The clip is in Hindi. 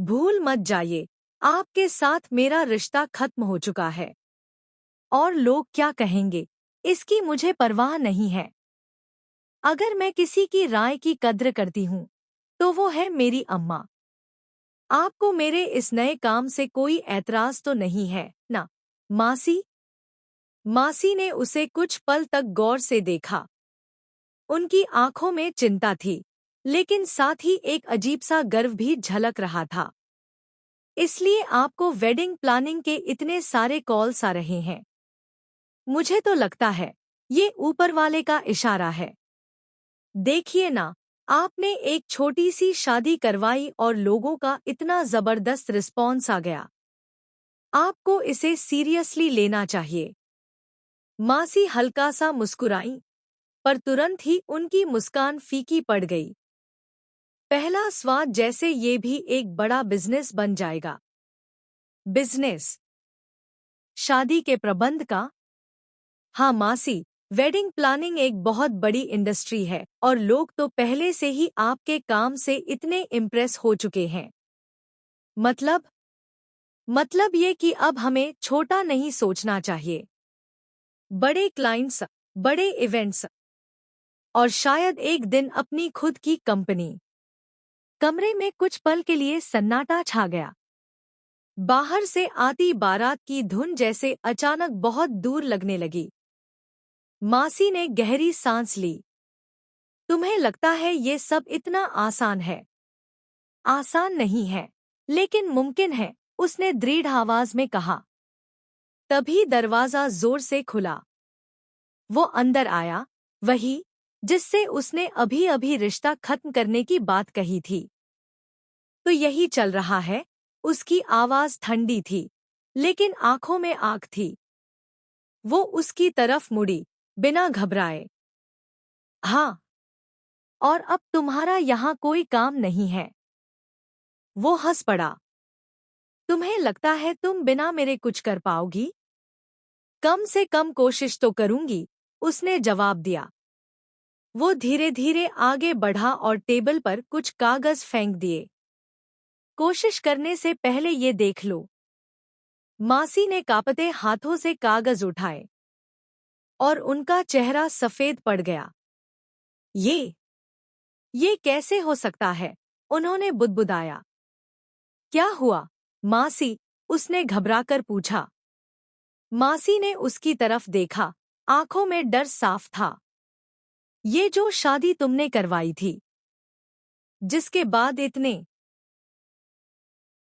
भूल मत जाइए, आपके साथ मेरा रिश्ता खत्म हो चुका है। और लोग क्या कहेंगे, इसकी मुझे परवाह नहीं है। अगर मैं किसी की राय की कद्र करती हूँ, तो वो है मेरी अम्मा। आपको मेरे इस नए काम से कोई ऐतराज तो नहीं है ना, मासी? मासी ने उसे कुछ पल तक गौर से देखा। उनकी आंखों में चिंता थी, लेकिन साथ ही एक अजीब सा गर्व भी झलक रहा था। इसलिए आपको वेडिंग प्लानिंग के इतने सारे कॉल्स आ रहे हैं। मुझे तो लगता है ये ऊपर वाले का इशारा है। देखिए ना, आपने एक छोटी सी शादी करवाई और लोगों का इतना जबरदस्त रिस्पॉन्स आ गया। आपको इसे सीरियसली लेना चाहिए। मासी हल्का सा मुस्कुराई, पर तुरंत ही उनकी मुस्कान फीकी पड़ गई। पहला स्वाद जैसे ये भी एक बड़ा बिजनेस बन जाएगा। बिजनेस? शादी के प्रबंध का? हाँ मासी, वेडिंग प्लानिंग एक बहुत बड़ी इंडस्ट्री है और लोग तो पहले से ही आपके काम से इतने इम्प्रेस हो चुके हैं। मतलब? मतलब ये कि अब हमें छोटा नहीं सोचना चाहिए। बड़े क्लाइंट्स, बड़े इवेंट्स और शायद एक दिन अपनी खुद की कंपनी। कमरे में कुछ पल के लिए सन्नाटा छा गया। बाहर से आती बारात की धुन जैसे अचानक बहुत दूर लगने लगी। मासी ने गहरी सांस ली। तुम्हें लगता है ये सब इतना आसान है? आसान नहीं है, लेकिन मुमकिन है, उसने दृढ़ आवाज में कहा। तभी दरवाजा जोर से खुला। वो अंदर आया, वही जिससे उसने अभी अभी रिश्ता खत्म करने की बात कही थी। तो यही चल रहा है। उसकी आवाज ठंडी थी, लेकिन आंखों में आग थी। वो उसकी तरफ मुड़ी, बिना घबराए। हाँ। और अब तुम्हारा यहाँ कोई काम नहीं है? वो हंस पड़ा। तुम्हें लगता है तुम बिना मेरे कुछ कर पाओगी? कम से कम कोशिश तो करूंगी, उसने जवाब दिया। वो धीरे धीरे आगे बढ़ा और टेबल पर कुछ कागज फेंक दिए। कोशिश करने से पहले ये देख लो। मासी ने कांपते हाथों से कागज उठाए और उनका चेहरा सफेद पड़ गया। ये कैसे हो सकता है? उन्होंने बुदबुदाया। क्या हुआ, मासी? उसने घबराकर पूछा। मासी ने उसकी तरफ देखा, आंखों में डर साफ था। ये जो शादी तुमने करवाई थी, जिसके बाद इतने